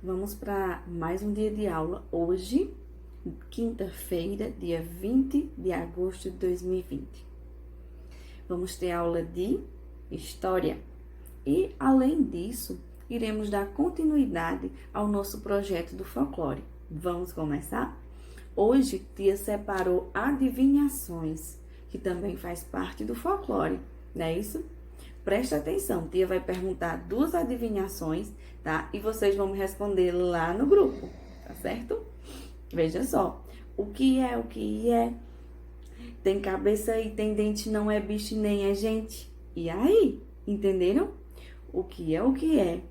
Vamos para mais um dia de aula hoje, quinta-feira, dia 20 de agosto de 2020. Vamos ter aula de História e, além disso, iremos dar continuidade ao nosso projeto do folclore. Vamos começar? Hoje, tia separou adivinhações, que também faz parte do folclore, não é isso? Presta atenção, tia vai perguntar 2 adivinhações, tá? E vocês vão me responder lá no grupo, tá certo? Veja só, o que é, tem cabeça e tem dente, não é bicho nem é gente. E aí, entenderam? O que é,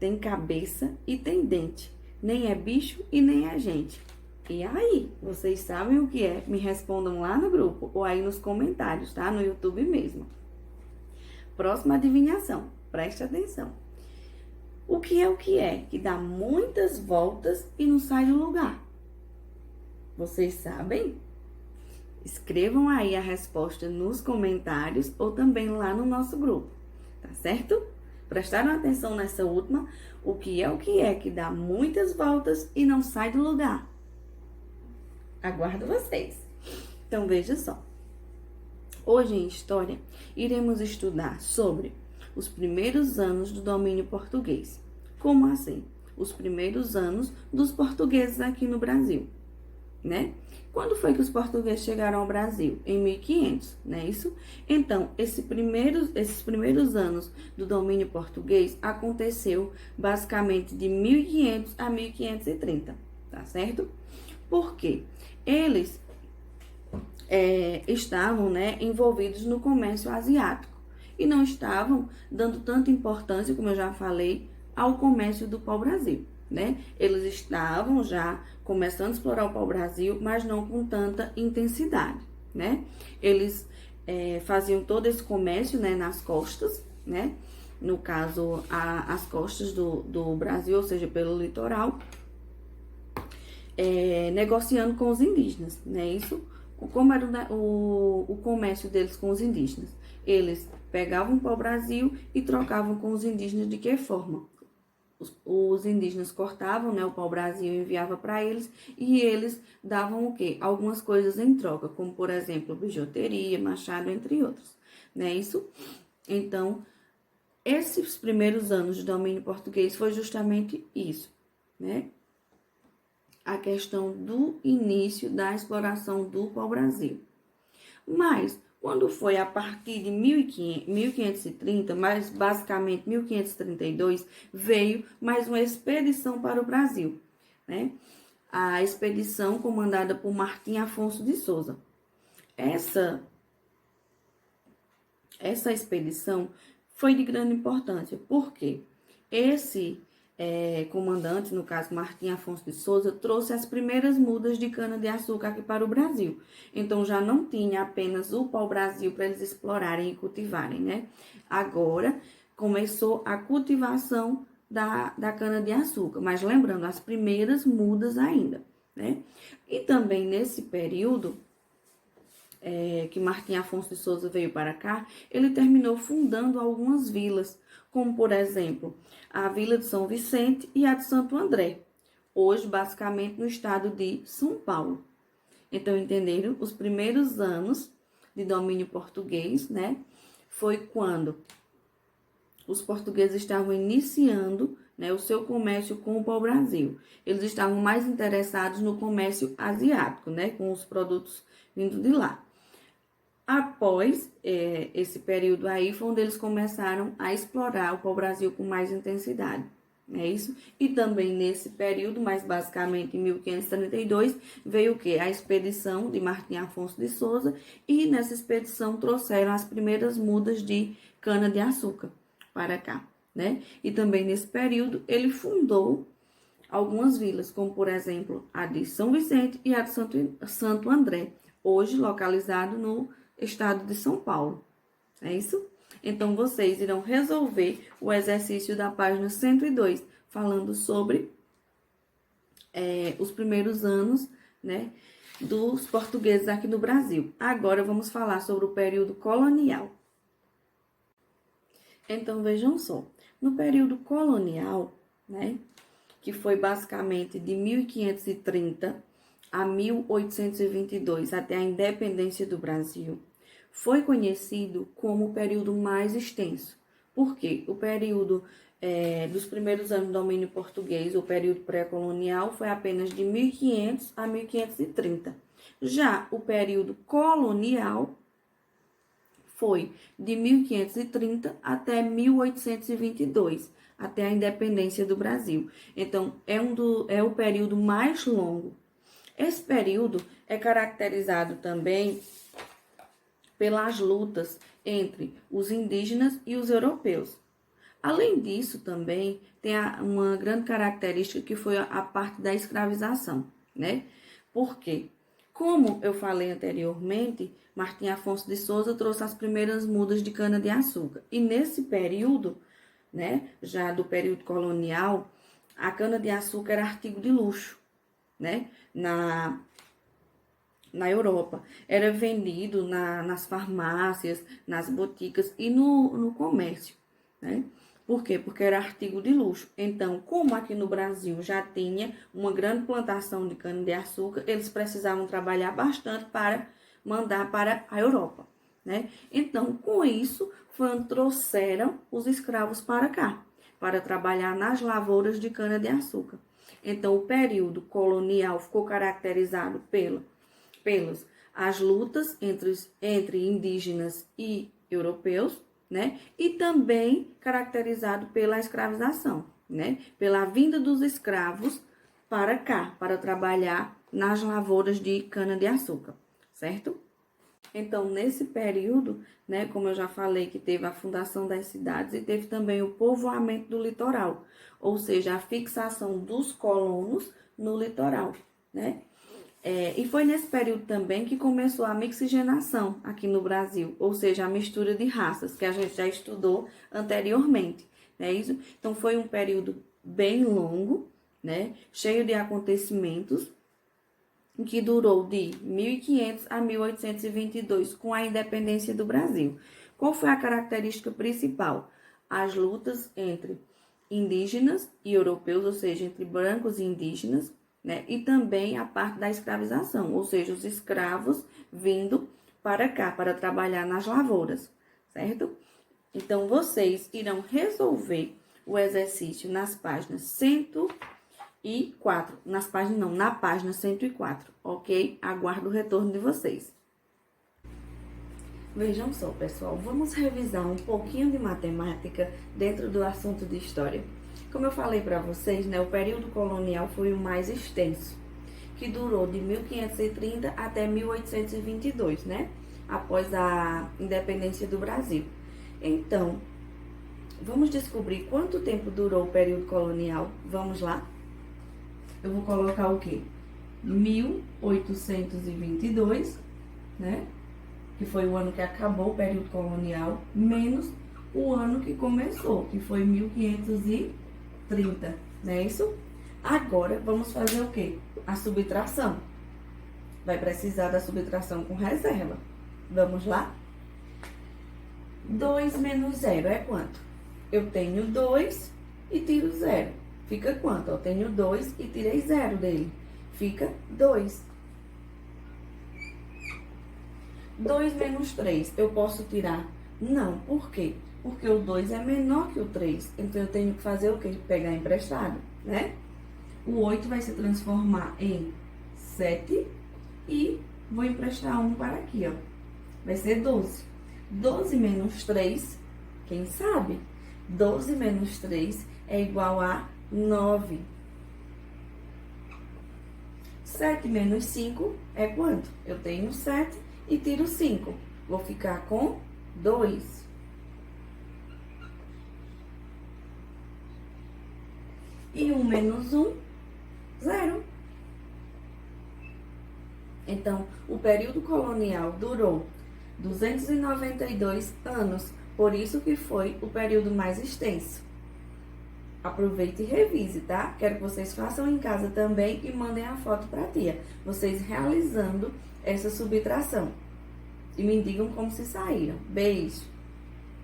tem cabeça e tem dente, nem é bicho e nem é gente. E aí, vocês sabem o que é? Me respondam lá no grupo ou aí nos comentários, tá? No YouTube mesmo. Próxima adivinhação, preste atenção. O que é que dá muitas voltas e não sai do lugar? Vocês sabem? Escrevam aí a resposta nos comentários ou também lá no nosso grupo, tá certo? Prestaram atenção nessa última? O que é que dá muitas voltas e não sai do lugar? Aguardo vocês. Então, veja só. Hoje em História, iremos estudar sobre os primeiros anos do domínio português. Como assim? Os primeiros anos dos portugueses aqui no Brasil, né? Quando foi que os portugueses chegaram ao Brasil? Em 1500, não é isso? Então, esses primeiros anos do domínio português aconteceu basicamente de 1500 a 1530, tá certo? Por quê? Eles estavam, né, envolvidos no comércio asiático e não estavam dando tanta importância, como eu já falei, ao comércio do pau-brasil, né? Eles estavam já começando a explorar o pau-brasil, mas não com tanta intensidade, né? Eles faziam todo esse comércio, né, nas costas, né? No caso, as costas do Brasil, ou seja, pelo litoral, negociando com os indígenas, né? Isso. Como era o comércio deles com os indígenas? Eles pegavam para o Brasil e trocavam com os indígenas de que forma? Os indígenas cortavam, né, o pau-brasil e enviava para eles, e eles davam o quê? Algumas coisas em troca, como, por exemplo, bijuteria, machado, entre outros. Não é isso? Então, esses primeiros anos de domínio português foi justamente isso, né? A questão do início da exploração do pau-brasil. Mas, quando foi a partir de 1530, mas basicamente 1532, veio mais uma expedição para o Brasil, né? A expedição comandada por Martim Afonso de Souza. Essa expedição foi de grande importância, porque esse comandante, no caso Martim Afonso de Souza, trouxe as primeiras mudas de cana-de-açúcar aqui para o Brasil. Então, já não tinha apenas o pau-brasil para eles explorarem e cultivarem, né? Agora, começou a cultivação da cana-de-açúcar, mas lembrando, as primeiras mudas ainda, né? E também nesse período que Martim Afonso de Souza veio para cá, ele terminou fundando algumas vilas, como, por exemplo, a Vila de São Vicente e a de Santo André, hoje, basicamente, no estado de São Paulo. Então, entenderam? Os primeiros anos de domínio português, né, foi quando os portugueses estavam iniciando, né, o seu comércio com o pau-brasil. Eles estavam mais interessados no comércio asiático, né, com os produtos vindo de lá. Após esse período aí, foi onde eles começaram a explorar o pau-brasil com mais intensidade, é isso? E também nesse período, mais basicamente em 1532, veio o quê? A expedição de Martim Afonso de Souza, e nessa expedição trouxeram as primeiras mudas de cana-de-açúcar para cá, né? E também nesse período, ele fundou algumas vilas, como por exemplo, a de São Vicente e a de Santo André, hoje localizado no estado de São Paulo. É isso? Então, vocês irão resolver o exercício da página 102, falando sobre os primeiros anos, né, dos portugueses aqui no Brasil. Agora, vamos falar sobre o período colonial. Então, vejam só. No período colonial, né, que foi basicamente de 1530 a 1822, até a independência do Brasil, foi conhecido como o período mais extenso. Por quê? O período dos primeiros anos do domínio português, o período pré-colonial, foi apenas de 1500 a 1530. Já o período colonial foi de 1530 até 1822, até a independência do Brasil. Então, é o período mais longo. Esse período é caracterizado também pelas lutas entre os indígenas e os europeus. Além disso, também tem uma grande característica que foi a parte da escravização, né? Por quê? Como eu falei anteriormente, Martim Afonso de Souza trouxe as primeiras mudas de cana-de-açúcar. E nesse período, né, já do período colonial, a cana-de-açúcar era artigo de luxo, né? Na Europa. Era vendido nas farmácias, nas boticas e no comércio, né? Por quê? Porque era artigo de luxo. Então, como aqui no Brasil já tinha uma grande plantação de cana-de-açúcar, eles precisavam trabalhar bastante para mandar para a Europa, né? Então, com isso, trouxeram os escravos para cá, para trabalhar nas lavouras de cana-de-açúcar. Então, o período colonial ficou caracterizado pelas as lutas entre indígenas e europeus, né? E também caracterizado pela escravização, né? Pela vinda dos escravos para cá, para trabalhar nas lavouras de cana-de-açúcar, certo? Então, nesse período, né, como eu já falei, que teve a fundação das cidades e teve também o povoamento do litoral, ou seja, a fixação dos colonos no litoral, né? E foi nesse período também que começou a mixigenação aqui no Brasil, ou seja, a mistura de raças, que a gente já estudou anteriormente, né? Isso? Então, foi um período bem longo, né? Cheio de acontecimentos, que durou de 1500 a 1822, com a independência do Brasil. Qual foi a característica principal? As lutas entre indígenas e europeus, ou seja, entre brancos e indígenas, né? E também a parte da escravização, ou seja, os escravos vindo para cá, para trabalhar nas lavouras, certo? Então, vocês irão resolver o exercício nas páginas 104, na página 104, ok? Aguardo o retorno de vocês. Vejam só, pessoal, vamos revisar um pouquinho de matemática dentro do assunto de história. Como eu falei para vocês, né, o período colonial foi o mais extenso, que durou de 1530 até 1822, né? Após a independência do Brasil. Então, vamos descobrir quanto tempo durou o período colonial. Vamos lá? Eu vou colocar o quê? 1822, né? Que foi o ano que acabou o período colonial, menos o ano que começou, que foi 1530, não é isso? Agora, vamos fazer o quê? A subtração. Vai precisar da subtração com reserva. Vamos lá? 2 menos 0 é quanto? Eu tenho 2 e tiro 0. Fica quanto? Eu tenho 2 e tirei 0 dele. Fica 2. 2 menos 3, eu posso tirar? Não, por quê? Porque o 2 é menor que o 3. Então, eu tenho que fazer o quê? Pegar emprestado, né? O 8 vai se transformar em 7 e vou emprestar 1 para aqui, ó. Vai ser 12. 12 menos 3, quem sabe? 12 menos 3 é igual a 9. 7 menos 5 é quanto? Eu tenho 7 e tiro 5. Vou ficar com 2. E 1 menos 1, 0. Então, o período colonial durou 292 anos. Por isso que foi o período mais extenso. Aproveite e revise, tá? Quero que vocês façam em casa também e mandem a foto para a tia. Vocês realizando essa subtração. E me digam como se saíram. Beijo!